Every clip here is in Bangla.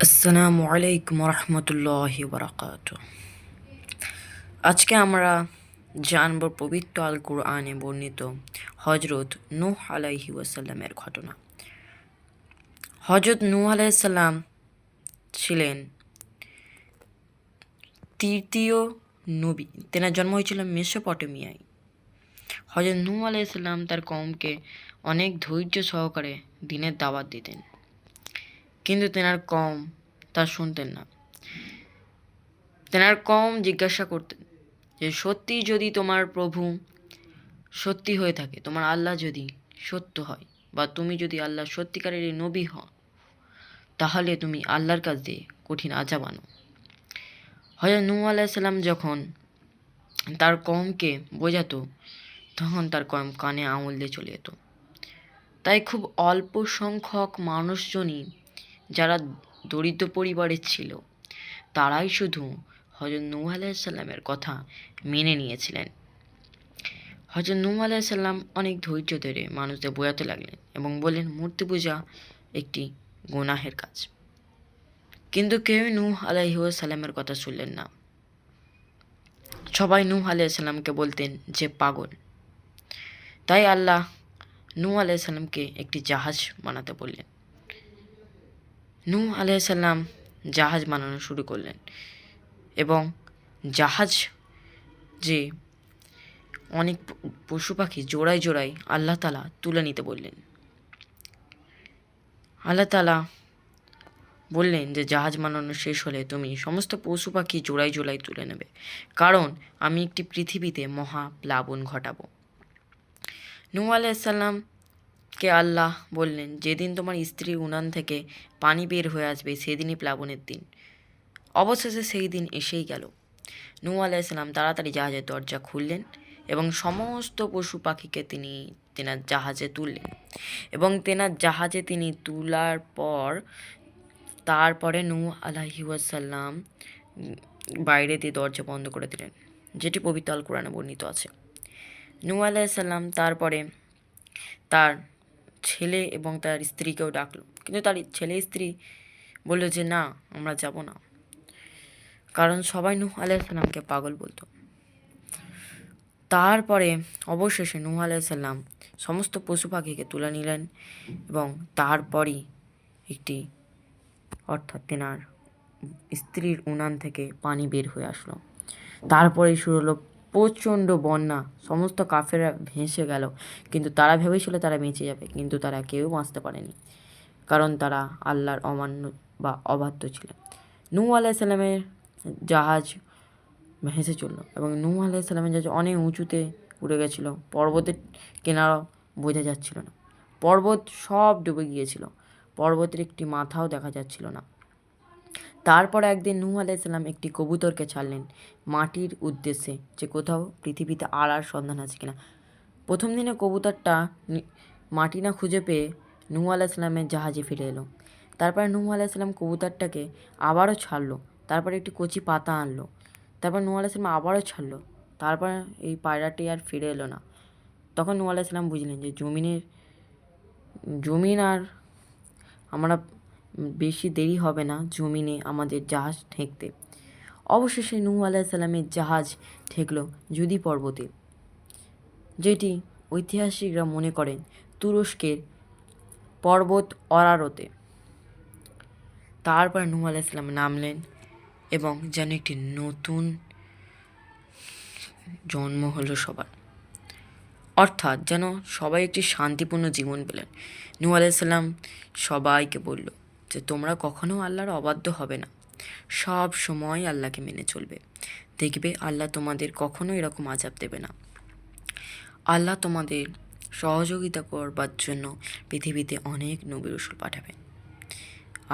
আসসালামু আলাইকুম রহমতুল্লাহি বারাকাতু। আজকে আমরা জানব পবিত্র আল কুরআনে বর্ণিত হজরত নূহ আলাইহি ওয়াসাল্লামের ঘটনা। হজরত নূহ আলাইহিস সালাম ছিলেন তৃতীয় নবী। তেনার জন্ম হয়েছিল মেসোপটেমিয়ায়। হজরত নূহ আলাইহিস সালাম তার কওমকে অনেক ধৈর্য সহকারে দ্বীনের দাওয়াত দিতেন, কিন্তু তেনার কওম তা শুনতেন না। তেনার কওম জিজ্ঞাসা করতেন যে সত্যি যদি তোমার প্রভু সত্যি হয়ে থাকে, তোমার আল্লাহ যদি সত্য হয়, বা তুমি যদি আল্লাহ সত্যিকারের নবী হও, তাহলে তুমি আল্লাহর কাছ দিয়ে কঠিন আযাব আনো। হযরত নূহ আলাইহিস সালাম যখন তার কওমকে বোঝাতো, তখন তার কওম কানে আঙুল দিয়ে চলে যেত। তাই খুব অল্প সংখ্যক মানুষজনই, যারা দরিদ্র পরিবারের ছিল, তারাই শুধু হযরত নূহ আলাইহিস সালামের কথা মেনে নিয়েছিলেন। হযরত নূহ আলাইহিস সালাম অনেক ধৈর্য ধরে মানুষদের বোঝাতে লাগলেন এবং বললেন, মূর্তি পূজা একটি গুনাহের কাজ। কিন্তু কেউ নূহ আলাইহিস সালামের কথা শুনলেন না। সবাই নূহ আলাইহিস সালামকে বলতেন যে পাগল। তাই আল্লাহ নূহ আলাইহিস সালামকে একটি জাহাজ বানাতে বললেন। নূহ আলাইহিস সালাম জাহাজ বানানো শুরু করলেন এবং জাহাজ যে অনেক পশু পাখি জোড়ায় জোড়ায় আল্লাহ তাআলা তুলে নিতে বললেন। আল্লাহ তাআলা বললেন যে জাহাজ বানানো শেষ হলে তুমি সমস্ত পশু পাখি জোড়ায় জোড়ায় তুলে নেবে, কারণ আমি একটি পৃথিবীতে মহা প্লাবন ঘটাবো। নূহ আলাইহিস সালামকে আল্লাহ বললেন, যেদিন তোমার স্ত্রীর উনান থেকে পানি বের হয়ে আসবে সেদিনই প্লাবনের দিন। অবশেষে সেই দিন এসেই গেল। নূহ আলাইহিস সালাম তাড়াতাড়ি জাহাজের দরজা খুললেন এবং সমস্ত পশু পাখিকে তিনি তেনার জাহাজে তুললেন, এবং তেনার জাহাজে তিনি তোলার পর তারপরে নূহ আলাইহি ওয়াসাল্লাম বাইরে দিয়ে দরজা বন্ধ করে দিলেন, যেটি পবিত্র আল কোরআনে বর্ণিত আছে। নূহ আলাইহিস সালাম তারপরে তার ছেলে এবং তার স্ত্রীকেও ডাকলো, কিন্তু তার ছেলে স্ত্রী বলল যে না, আমরা যাব না, কারণ সবাই নূহ আলাইহিস সালামকে পাগল বলতো। তারপরে অবশেষে নূহ আলাইহিস সালাম সমস্ত পশু পাখিকে তুলে নিলেন এবং তারপরই অর্থাৎ তেনার স্ত্রীর উনান থেকে পানি বের হয়ে আসলো। তারপরে শুরু হলো প্রচণ্ড বন্যা। সমস্ত কাফেররা ভেসে গেল, কিন্তু তারা ভেবেছিল তারা বেঁচে যাবে, কিন্তু তারা কেউ বাঁচতে পারেনি, কারণ তারা আল্লাহর অমান্য বা অবাধ্য ছিল। নূহ আলাইহিস সালামের জাহাজ ভেসে চলল এবং নূহ আলাইহিস সালামের জাহাজ অনেক উঁচুতে উড়ে গেছিল। পর্বতের কিনারা বোঝা যাচ্ছিল না, পর্বত সব ডুবে গিয়েছিল, পর্বতের একটি মাথাও দেখা যাচ্ছিল না। তারপর একদিন নূহ আলাইহিস সালাম একটি কবুতরকে ছাড়লেন মাটির উদ্দেশ্যে, যে কোথাও পৃথিবীতে আলার সন্ধান আছে কিনা। প্রথম দিনে কবুতরটা মাটি না খুঁজে পেয়ে নূহ আলাইহিস সালামের জাহাজে ফিরে এলো। তারপরে নূহ আলাইহিস সালাম কবুতরটাকে আবারও ছাড়লো, তারপরে একটি কচি পাতা আনলো, তারপর নূহ আলাইহিস সালাম আবারও ছাড়লো, তারপর এই পায়রাটি আর ফিরে এলো না। তখন নূহ আলাইহিস সালাম বুঝলেন যে জমিন আর আমরা বেশি দেরি হবে না জমিনে আমাদের জাহাজ ঠেকতে। অবশেষে নূহ আলাইহিস সালামের জাহাজ ঠেকল জুদি পর্বতে, যেটি ঐতিহাসিকরা মনে করেন তুরস্কের পর্বত অরারতে। তারপর নূহ আলাইহিস সালাম নামলেন এবং যেন একটি নতুন জন্ম হলো সবার, অর্থাৎ যেন সবাই একটি শান্তিপূর্ণ জীবন পেলেন। নূহ আলাইহিস সালাম সবাইকে বলল যে তোমরা কখনো আল্লাহর অবাধ্য হবে না, সব সময় আল্লাহকে মেনে চলবে, দেখবে আল্লাহ তোমাদের কখনো এরকম আযাব দেবে না। আল্লাহ তোমাদের সহযোগিতা করবার জন্য পৃথিবীতে অনেক নবী রাসূল পাঠাবেন।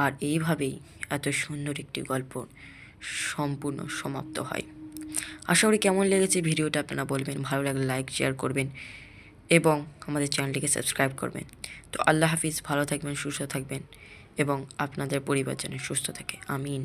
আর এইভাবেই এত সুন্দর একটি গল্প সম্পূর্ণ সমাপ্ত হয়। আশা করি কেমন লেগেছে ভিডিওটা আপনারা বলবেন, ভালো লাগলে লাইক শেয়ার করবেন এবং আমাদের চ্যানেলটিকে সাবস্ক্রাইব করবেন। তো আল্লাহ হাফিজ, ভালো থাকবেন, সুস্থ থাকবেন এবং আপনাদের পরিবার যেন সুস্থ থাকে। আমিন।